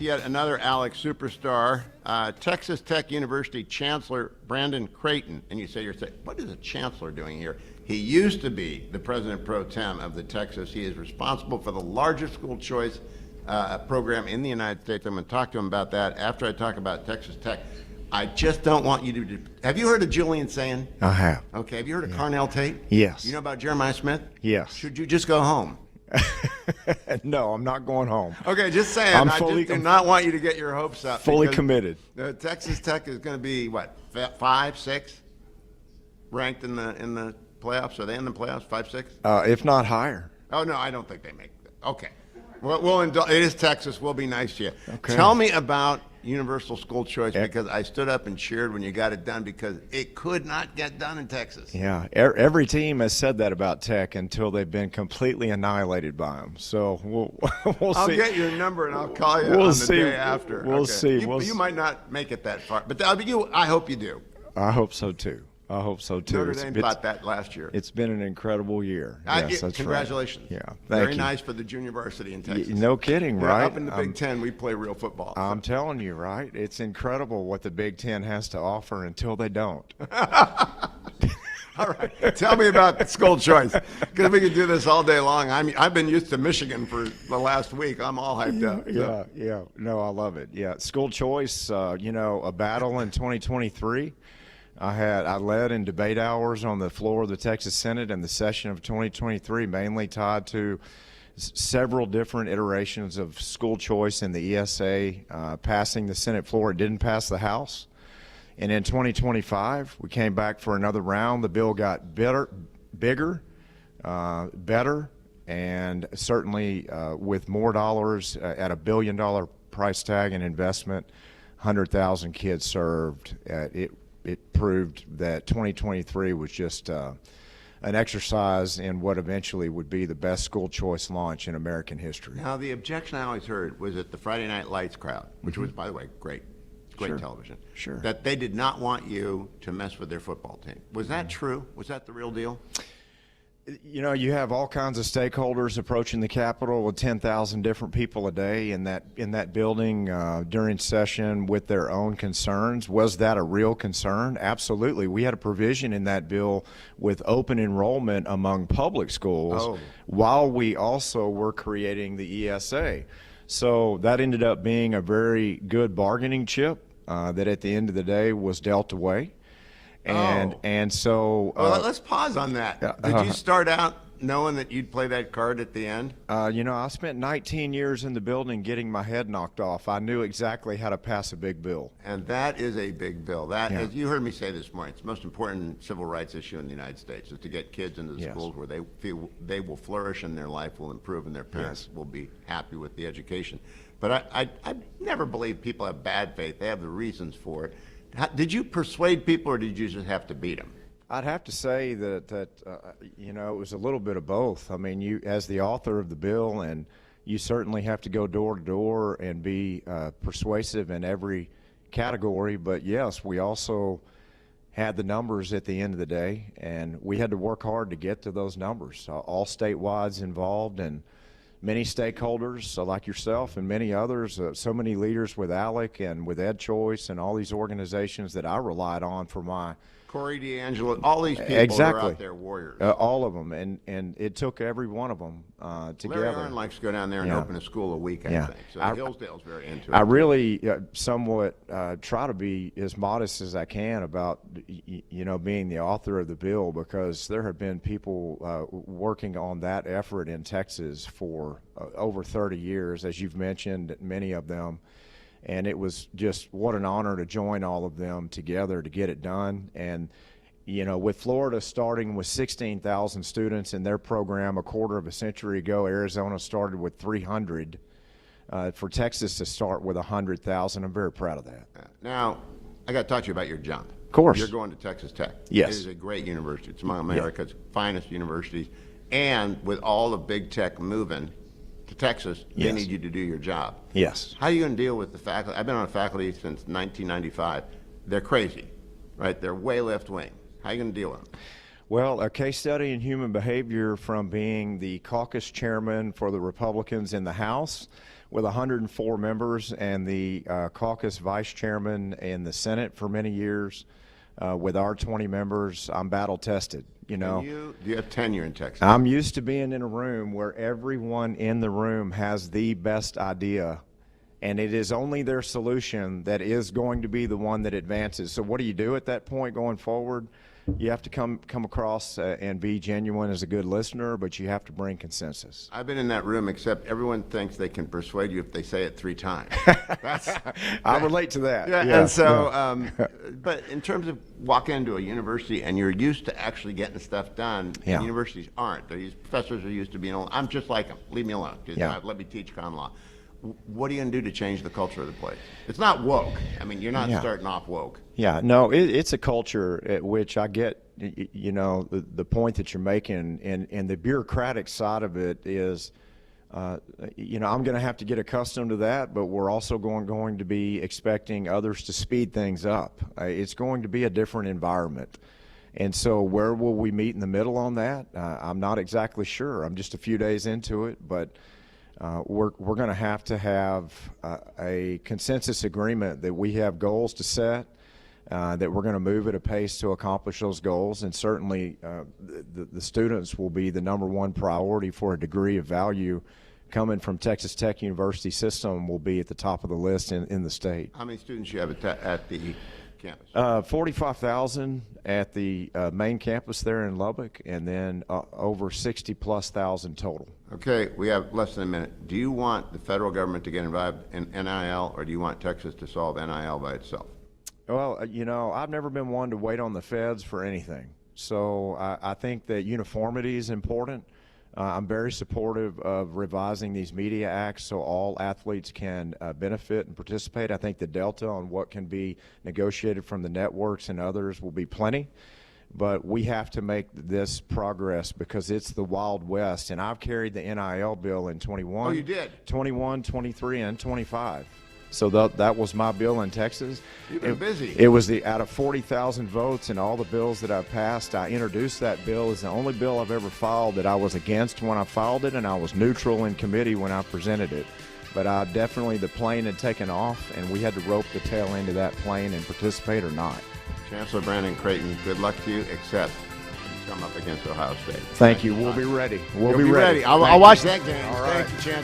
Yet another ALEC superstar, Texas Tech University Chancellor Brandon Creighton. And you say, what is a chancellor doing here? He used to be the president pro tem of the Texas. He is responsible for the largest school choice program in the United States. I'm going to talk to him about that after I talk about Texas Tech. I just don't want you to. Have you heard of Julian Saying? I have. Okay. Have you heard of Carnell Tate? Yes. You know about Jeremiah Smith? Yes. Should you just go home? No, I'm not going home. Okay, just saying. I just do not want you to get your hopes up. Fully committed. Texas Tech is going to be what, 5, 6, ranked in the playoffs. Are they in the playoffs? 5, 6? If not higher. Oh no, I don't think they make that. Okay. Well, it is Texas. We'll be nice to you. Okay. Tell me about universal school choice, because I stood up and cheered when you got it done, because it could not get done in Texas. Yeah, every team has said that about Tech until they've been completely annihilated by them. So we'll see. I'll get your number and I'll call you on the day after. We'll see. You might not make it that far, but I hope you do. I hope so too. Notre Dame thought that last year. It's been an incredible year. Yes, that's congratulations. Right. Yeah, very nice for the junior varsity in Texas. No kidding, right? Up in the Big Ten, we play real football. I'm telling you, right? It's incredible what the Big Ten has to offer until they don't. All right, tell me about school choice, because we could do this all day long. I've been used to Michigan for the last week. I'm all hyped up. So. Yeah. No, I love it. Yeah, school choice. A battle in 2023. I led in debate hours on the floor of the Texas Senate in the session of 2023, mainly tied to several different iterations of school choice in the ESA passing the Senate floor. It didn't pass the House. And in 2025, we came back for another round. The bill got bigger, better, and certainly with more dollars at $1 billion price tag and investment, 100,000 kids served. It proved that 2023 was just an exercise in what eventually would be the best school choice launch in American history. Now, the objection I always heard was at the Friday Night Lights crowd, which was, by the way, great television. Sure. That they did not want you to mess with their football team. Was that true? Was that the real deal? You have all kinds of stakeholders approaching the Capitol with 10,000 different people a day in that building during session with their own concerns. Was that a real concern? Absolutely. We had a provision in that bill with open enrollment among public schools while we also were creating the ESA. So that ended up being a very good bargaining chip that at the end of the day was dealt away. And so let's pause on that. Did you start out knowing that you'd play that card at the end? I spent 19 years in the building getting my head knocked off. I knew exactly how to pass a big bill. And that is a big bill. As you heard me say this morning, it's the most important civil rights issue in the United States, is to get kids into the schools where they feel they will flourish and their life will improve and their parents will be happy with the education. But I never believe people have bad faith. They have the reasons for it. Did you persuade people, or did you just have to beat them? I'd have to say that it was a little bit of both. I mean, you, as the author of the bill, and you certainly have to go door to door and be persuasive in every category. But yes, we also had the numbers at the end of the day, and we had to work hard to get to those numbers. All statewide involved, and many stakeholders like yourself and many others, so many leaders with ALEC and with EdChoice and all these organizations that I relied on for my Corey DeAngelo, all these people are out there warriors. All of them, and it took every one of them together. Larry Arnn likes to go down there and open a school a week, I think. So Hillsdale's very into it. I really somewhat try to be as modest as I can about being the author of the bill, because there have been people working on that effort in Texas for over 30 years, as you've mentioned, many of them. And it was just what an honor to join all of them together to get it done. And, with Florida starting with 16,000 students in their program a quarter of a century ago, Arizona started with 300. For Texas to start with 100,000, I'm very proud of that. Now, I got to talk to you about your jump. Of course. You're going to Texas Tech. Yes. It is a great university. It's among America's finest universities. And with all of big tech moving to Texas, they need you to do your job. Yes. How are you going to deal with the faculty? I've been on faculty since 1995. They're crazy, right? They're way left wing. How are you going to deal with them? Well, a case study in human behavior from being the caucus chairman for the Republicans in the House, with 104 members and the caucus vice chairman in the Senate for many years. With our 20 members, I'm battle tested. You know, Do you have tenure in Texas? I'm used to being in a room where everyone in the room has the best idea, and it is only their solution that is going to be the one that advances. So what do you do at that point going forward? You have to come across and be genuine as a good listener, but you have to bring consensus. I've been in that room, except everyone thinks they can persuade you if they say it 3 times. I relate to that. Yeah, Yeah, and so, but in terms of walking into a university and you're used to actually getting stuff done, Yeah. universities aren't. These professors are used to being, I'm just like them, leave me alone, Yeah. let me teach common law. What are you going to do to change the culture of the place? It's not woke. I mean, you're not Yeah. starting off woke. Yeah, no, it's a culture at which I get, you know, the point that you're making, and the bureaucratic side of it is, you know, I'm going to have to get accustomed to that, but we're also going to be expecting others to speed things up. It's going to be a different environment. And so where will we meet in the middle on that? I'm not exactly sure. I'm just a few days into it, but we're going to have a consensus agreement that we have goals to set, that we're going to move at a pace to accomplish those goals, and certainly the students will be the #1 priority for a degree of value coming from Texas Tech University system will be at the top of the list in the state. How many students do you have at the campus? 45,000 at the main campus there in Lubbock, and then over 60,000+ total. Okay, we have less than a minute. Do you want the federal government to get involved in NIL, or do you want Texas to solve NIL by itself? Well, you know, I've never been one to wait on the feds for anything. So I think that uniformity is important. I'm very supportive of revising these media acts so all athletes can benefit and participate. I think the delta on what can be negotiated from the networks and others will be plenty. But we have to make this progress because it's the Wild West. And I've carried the NIL bill in 21. Oh, you did? 21, 23, and 25. So that was my bill in Texas. You've been busy. It was out of 40,000 votes and all the bills that I've passed, I introduced that bill as the only bill I've ever filed that I was against when I filed it, and I was neutral in committee when I presented it. But the plane had taken off, and we had to rope the tail end of that plane and participate or not. Chancellor Brandon Creighton, good luck to you, except you come up against Ohio State. Thank you. We'll be ready. We'll be ready. I'll watch that game. All right. Thank you, Chancellor.